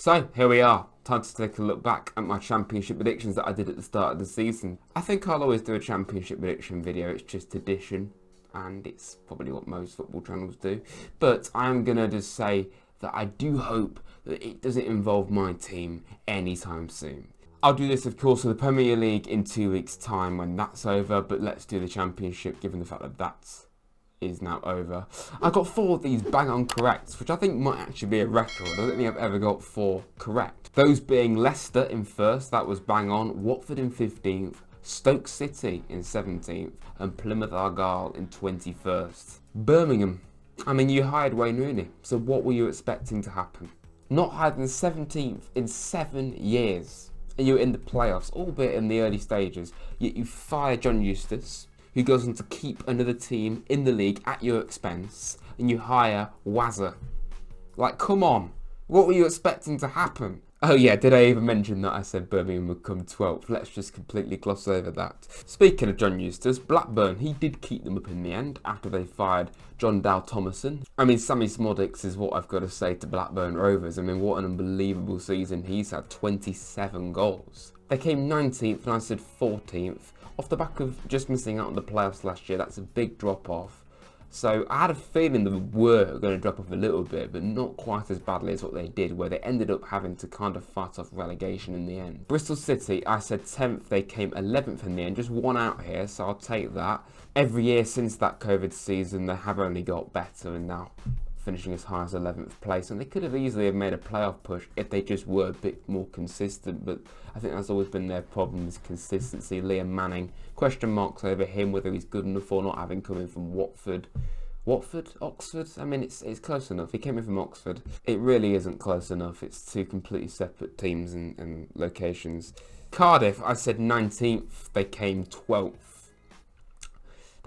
So, here we are. Time to take a look back at my championship predictions that I did at the start of the season. I think I'll always do a championship prediction video, it's just tradition, and it's probably what most football channels do. But I'm going to just say that I do hope that it doesn't involve my team anytime soon. I'll do this, of course, for the Premier League in 2 weeks' time when that's over, but let's do the championship given the fact that that's is now over. I got 4 of these bang on corrects, which I think might actually be a record. I don't think I've ever got 4 correct. Those being Leicester in first, that was bang on, Watford in 15th, Stoke City in 17th, and Plymouth Argyle in 21st. Birmingham. I mean, you hired Wayne Rooney, so what were you expecting to happen? Not higher than 17th in 7 years. And you were in the playoffs, albeit in the early stages, yet you fire John Eustace, who goes on to keep another team in the league at your expense, and you hire Wazza. Like, come on, what were you expecting to happen? Oh yeah, did I even mention that I said Birmingham would come 12th? Let's just completely gloss over that. Speaking of John Eustace, Blackburn, he did keep them up in the end after they fired John Dow Thomason. I mean, Sammy Smodics is what I've got to say to Blackburn Rovers. I mean, what an unbelievable season. He's had 27 goals. They came 19th and I said 14th. Off the back of just missing out on the playoffs last year, that's a big drop off. So I had a feeling they were going to drop off a little bit, but not quite as badly as what they did, where they ended up having to kind of fight off relegation in the end. Bristol City, I said 10th, they came 11th in the end, just one out here, so I'll take that. Every year since that COVID season, they have only got better and now finishing as high as 11th place, and they could have easily have made a playoff push if they just were a bit more consistent, but I think that's always been their problem, is consistency. Liam Manning, question marks over him, whether he's good enough or not, having come in from Watford, Oxford, I mean it's close enough. He came in from Oxford. It really isn't close enough. It's 2 completely separate teams and locations. Cardiff, I said 19th, they came 12th.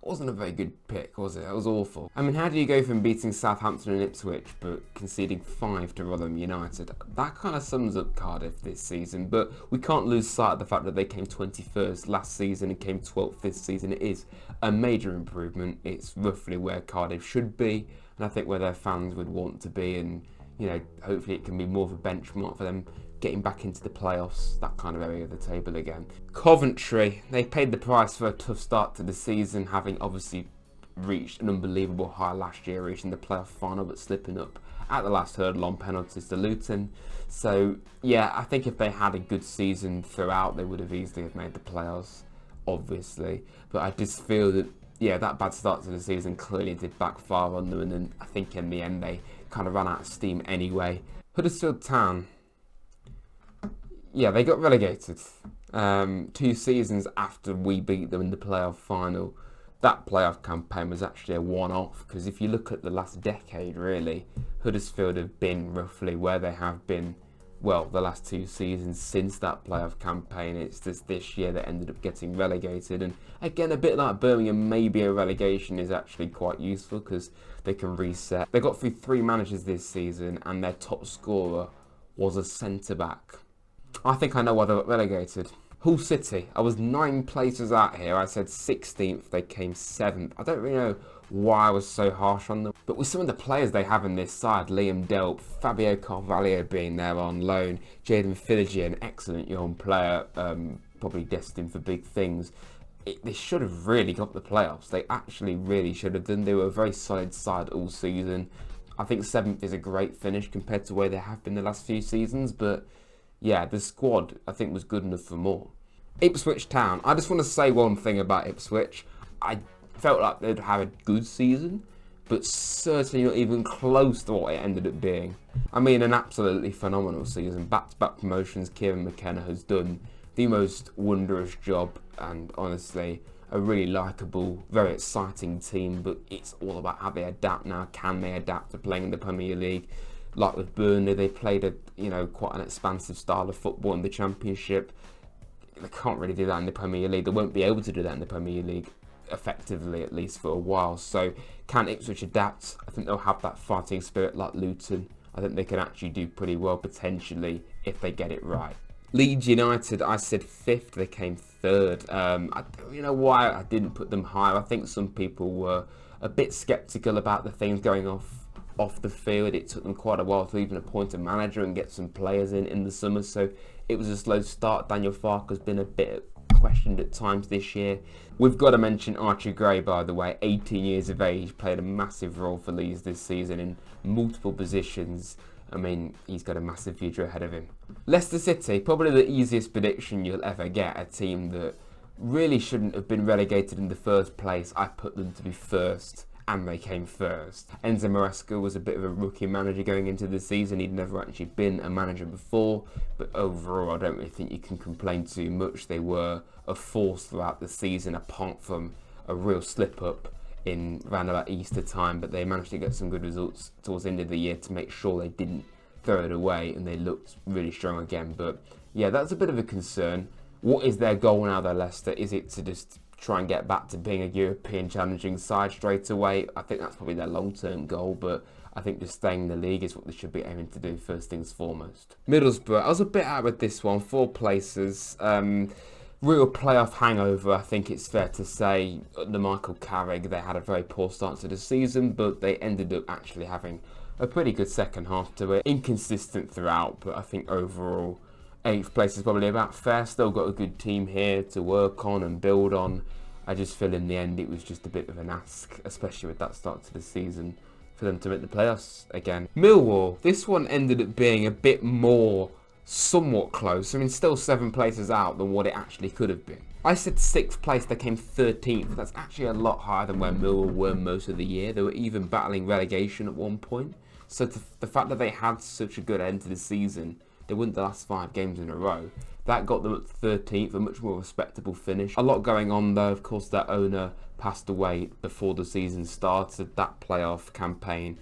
Wasn't a very good pick, was it? That was awful. I mean, how do you go from beating Southampton and Ipswich but conceding 5 to Rotherham United? That kind of sums up Cardiff this season, but we can't lose sight of the fact that they came 21st last season and came 12th this season. It is a major improvement. It's roughly where Cardiff should be, and I think where their fans would want to be, and you know, hopefully it can be more of a benchmark for them getting back into the playoffs, that kind of area of the table again. Coventry, they paid the price for a tough start to the season, having obviously reached an unbelievable high last year, reaching the playoff final but slipping up at the last hurdle on penalties to Luton. So yeah, I think if they had a good season throughout, they would have easily have made the playoffs, obviously. But I just feel that, yeah, that bad start to the season clearly did backfire on them, and then I think in the end they kind of ran out of steam anyway. Huddersfield Town, yeah, they got relegated 2 seasons after we beat them in the playoff final. That playoff campaign was actually a one-off, because if you look at the last decade, really, Huddersfield have been roughly where they have been, well, the last 2 seasons since that playoff campaign. It's just this year that ended up getting relegated, and again, a bit like Birmingham, maybe a relegation is actually quite useful because they can reset. They got through 3 managers this season, and their top scorer was a centre-back. I think I know why they got relegated. Hull City, I was 9 places out here. I said 16th, they came 7th. I don't really know why I was so harsh on them, but with some of the players they have in this side, Liam Delp, Fabio Carvalho being there on loan, Jayden Philligy, an excellent young player, probably destined for big things. They should have really got the playoffs. They actually really should have done. They were a very solid side all season. I think 7th is a great finish compared to where they have been the last few seasons, but yeah, the squad, I think, was good enough for more. Ipswich Town. I just want to say one thing about Ipswich. I felt like they'd have a good season, but certainly not even close to what it ended up being. I mean, an absolutely phenomenal season. Back-to-back promotions. Kieran McKenna has done the most wondrous job, and honestly, a really likeable, very exciting team, but it's all about how they adapt now. Can they adapt to playing in the Premier League? Like with Burnley, they played quite an expansive style of football in the Championship. They can't really do that in the Premier League. They won't be able to do that in the Premier League effectively, at least for a while. So can Ipswich adapt? I think they'll have that fighting spirit like Luton. I think they can actually do pretty well potentially if they get it right. Leeds United, I said 5th, they came 3rd. I don't know why I didn't put them higher. I think some people were a bit sceptical about the things going off the field. It took them quite a while to even appoint a manager and get some players in the summer, so it was a slow start. Daniel Farke's been a bit questioned at times this year. We've got to mention Archie Gray, by the way, 18 years of age, played a massive role for Leeds this season in multiple positions. I mean, he's got a massive future ahead of him. Leicester City, probably the easiest prediction you'll ever get. A team that really shouldn't have been relegated in the first place. I put them to be first, and they came first. Enzo Maresca was a bit of a rookie manager going into the season. He'd never actually been a manager before, but overall I don't really think you can complain too much. They were a force throughout the season, apart from a real slip-up in around about Easter time, but they managed to get some good results towards the end of the year to make sure they didn't throw it away, and they looked really strong again. But yeah, that's a bit of a concern. What is their goal now though, Leicester? Is it to just try and get back to being a European challenging side straight away? I think that's probably their long-term goal, but I think just staying in the league is what they should be aiming to do first things foremost. Middlesbrough, I was a bit out with this one, 4 places. Real playoff hangover, I think it's fair to say. Under Michael Carrick, they had a very poor start to the season, but they ended up actually having a pretty good second half to it. Inconsistent throughout, but I think overall 8th place is probably about fair. Still got a good team here to work on and build on. I just feel in the end it was just a bit of an ask, especially with that start to the season, for them to make the playoffs again. Millwall, this one ended up being a bit more somewhat close. I mean, still 7 places out than what it actually could have been. I said 6th place, they came 13th. That's actually a lot higher than where Millwall were most of the year. They were even battling relegation at one point. So the fact that they had such a good end to the season, they won the last 5 games in a row, that got them at 13th, a much more respectable finish. A lot going on though. Of course, their owner passed away before the season started. That playoff campaign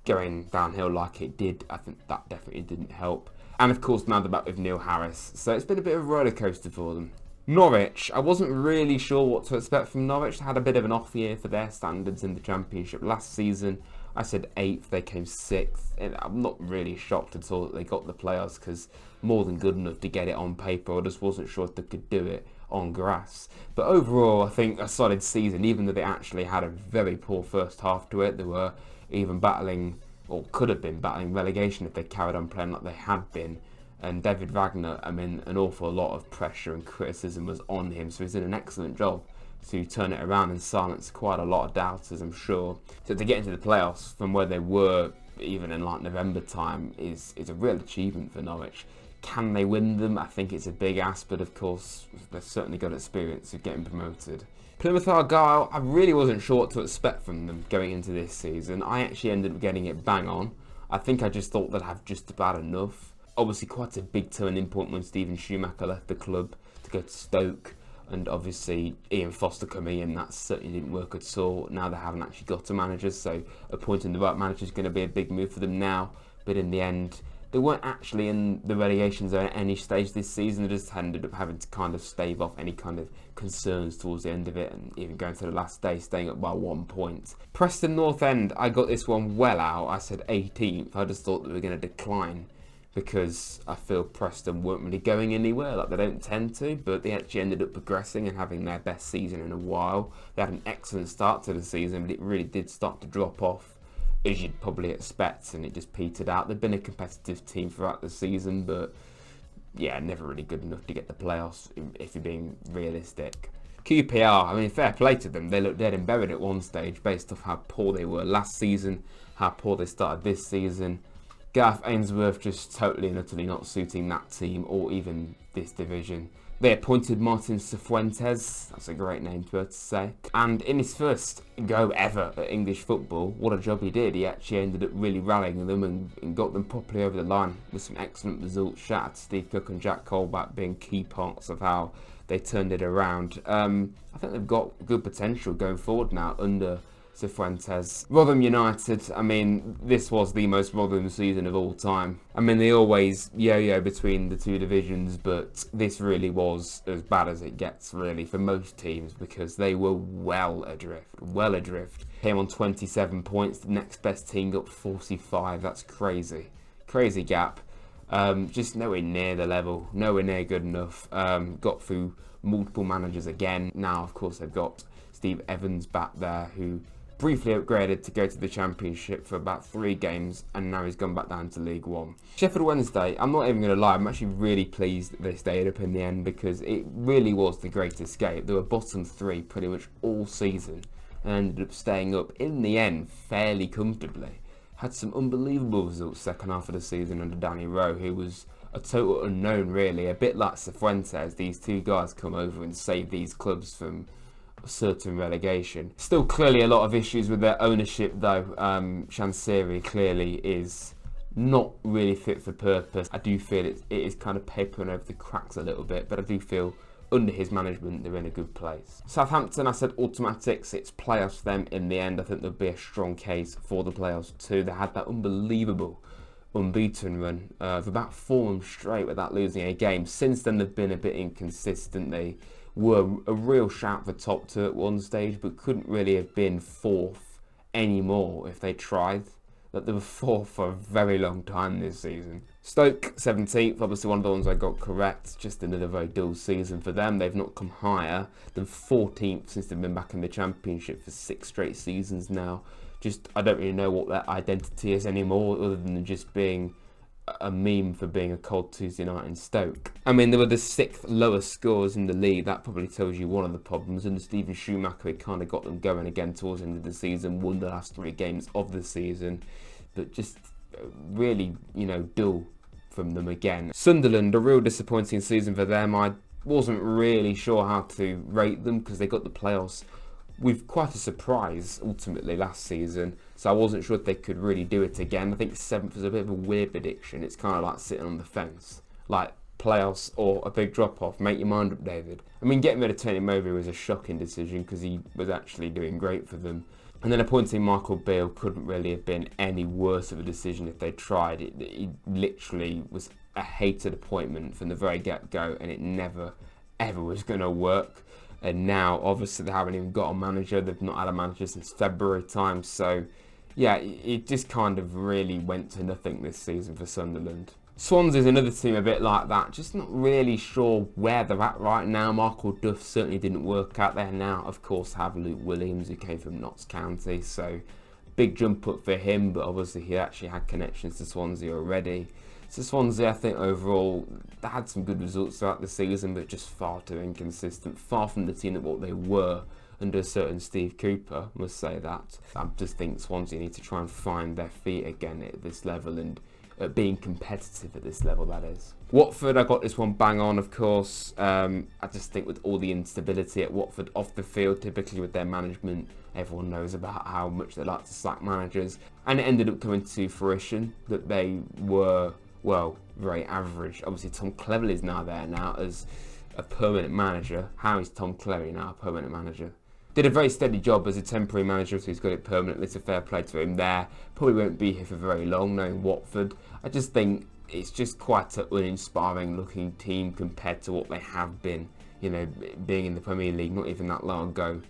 going downhill like it did, I think that definitely didn't help. And of course now they're back with Neil Harris, so it's been a bit of a roller coaster for them. Norwich, I wasn't really sure what to expect from Norwich. They had a bit of an off year for their standards in the Championship last season. I said 8th, they came 6th. And I'm not really shocked at all that they got the playoffs, because more than good enough to get it on paper. I just wasn't sure if they could do it on grass. But overall, I think a solid season, even though they actually had a very poor first half to it. They were even battling, or could have been battling, relegation if they carried on playing like they had been. And David Wagner, I mean, an awful lot of pressure and criticism was on him, so he's done an excellent job to turn it around and silence quite a lot of doubters, I'm sure. So to get into the playoffs from where they were, even in like November time, is a real achievement for Norwich. Can they win them? I think it's a big ask, but of course, they've certainly got experience of getting promoted. Plymouth Argyle, I really wasn't sure what to expect from them going into this season. I actually ended up getting it bang on. I think I just thought they'd have just about enough. Obviously quite a big turning point when Steven Schumacher left the club to go to Stoke, and obviously Ian Foster coming in, that certainly didn't work at all. Now they haven't actually got a manager, so appointing the right manager is going to be a big move for them now. But in the end, they weren't actually in the relegation zone at any stage this season. They just ended up having to kind of stave off any kind of concerns towards the end of it, and even going to the last day, staying up by 1 point. Preston North End, I got this one well out. I said 18th. I just thought they were going to decline, because I feel Preston weren't really going anywhere, like they don't tend to, but they actually ended up progressing and having their best season in a while. They had an excellent start to the season, but it really did start to drop off, as you'd probably expect, and it just petered out. They've been a competitive team throughout the season, but yeah, never really good enough to get the playoffs, if you're being realistic. QPR, I mean, fair play to them. They looked dead and buried at one stage based off how poor they were last season, how poor they started this season. Gareth Ainsworth just totally and utterly not suiting that team or even this division. They appointed Martin Cifuentes, that's a great name to say, and in his first go ever at English football, what a job he did. He actually ended up really rallying them and got them properly over the line with some excellent results. Shout out to Steve Cook and Jack Colback being key parts of how they turned it around. I think they've got good potential going forward now under Cifuentes. Rotherham United, I mean, this was the most Rotherham season of all time. I mean, they always yo-yo between the two divisions, but this really was as bad as it gets, really, for most teams, because they were well adrift. Came on 27 points, the next best team got 45, that's crazy. Crazy gap. Just nowhere near the level, nowhere near good enough. Got through multiple managers again. Now, of course, they've got Steve Evans back there, who briefly upgraded to go to the Championship for about 3 games, and now he's gone back down to League One. Sheffield Wednesday, I'm not even going to lie, I'm actually really pleased that they stayed up in the end, because it really was the great escape. They were bottom 3 pretty much all season and ended up staying up in the end fairly comfortably. Had some unbelievable results second half of the season under Danny Rowe, who was a total unknown really, a bit like Cifuentes. These two guys come over and save these clubs from certain relegation. Still clearly a lot of issues with their ownership though. Chansiri clearly is not really fit for purpose. I do feel it is kind of papering over the cracks a little bit, but I do feel under his management they're in a good place. Southampton, I said automatics, it's playoffs for them in the end. I think there'll be a strong case for the playoffs too. They had that unbelievable unbeaten run of about 4 months straight without losing a game. Since then they've been a bit inconsistent. They were a real shout for top 2 at one stage, but couldn't really have been 4th anymore if they tried. That they were 4th for a very long time this season. Stoke 17th, obviously one of the ones I got correct. Just another very dull season for them. They've not come higher than 14th since they've been back in the Championship for 6 straight seasons now. Just, I don't really know what their identity is anymore, other than just being a meme for being a cold Tuesday night in Stoke. I mean, they were the 6th lowest scores in the league. That probably tells you one of the problems. And Stephen Schumacher, he kind of got them going again towards the end of the season, won the last 3 games of the season, but just really, you know, dull from them again. Sunderland, a real disappointing season for them. I wasn't really sure how to rate them because they got the playoffs with quite a surprise ultimately last season, so I wasn't sure if they could really do it again. I think 7th was a bit of a weird prediction. It's kind of like sitting on the fence, like playoffs or a big drop off. Make your mind up, David. I mean, getting rid of Tony Mowbray was a shocking decision because he was actually doing great for them, and then appointing Michael Beale couldn't really have been any worse of a decision if they tried. It literally was a hated appointment from the very get-go, and it never ever was going to work. And now, obviously, they haven't even got a manager. They've not had a manager since February time. So, yeah, it just kind of really went to nothing this season for Sunderland. Swansea is another team a bit like that. Just not really sure where they're at right now. Michael Duff certainly didn't work out there. Now, of course, have Luke Williams, who came from Notts County. So, big jump up for him. But obviously, he actually had connections to Swansea already. So Swansea, I think overall, they had some good results throughout the season, but just far too inconsistent. Far from the team that what they were under a certain Steve Cooper, must say that. I just think Swansea need to try and find their feet again at this level and being competitive at this level, that is. Watford, I got this one bang on, of course. I just think with all the instability at Watford off the field, typically with their management, everyone knows about how much they like to sack managers. And it ended up coming to fruition that they were, well, very average. Obviously, Tom Cleverley is now there now as a permanent manager. How is Tom Cleverley now a permanent manager? Did a very steady job as a temporary manager, so he's got it permanently, so fair play to him there. Probably won't be here for very long, knowing Watford. I just think it's just quite an uninspiring looking team compared to what they have been, you know, being in the Premier League not even that long ago.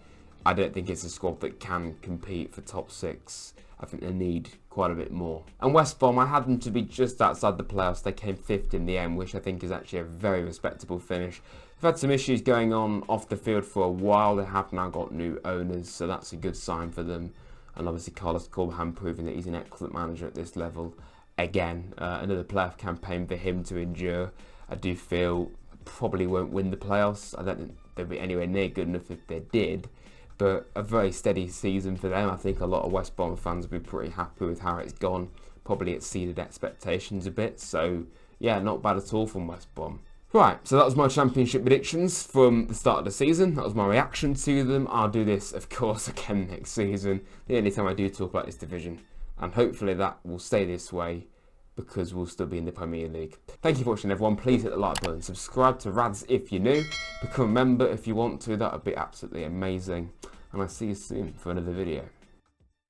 I don't think it's a squad that can compete for top 6. I think they need quite a bit more. And West Brom, I had them to be just outside the playoffs. They came 5th in the end, which I think is actually a very respectable finish. They've had some issues going on off the field for a while. They have now got new owners, so that's a good sign for them. And obviously Carlos Corbehan proving that he's an excellent manager at this level. Again, another playoff campaign for him to endure. I do feel probably won't win the playoffs. I don't think they'll be anywhere near good enough if they did. But a very steady season for them. I think a lot of West Brom fans will be pretty happy with how it's gone. Probably exceeded expectations a bit. So, yeah, not bad at all from West Brom. Right, so that was my Championship predictions from the start of the season. That was my reaction to them. I'll do this, of course, again next season. The only time I do talk about this division. And hopefully that will stay this way because we'll still be in the Premier League. Thank you for watching, everyone. Please hit the like button. Subscribe to Rads if you're new. Become a member if you want to. That would be absolutely amazing. And I'll see you soon for another video.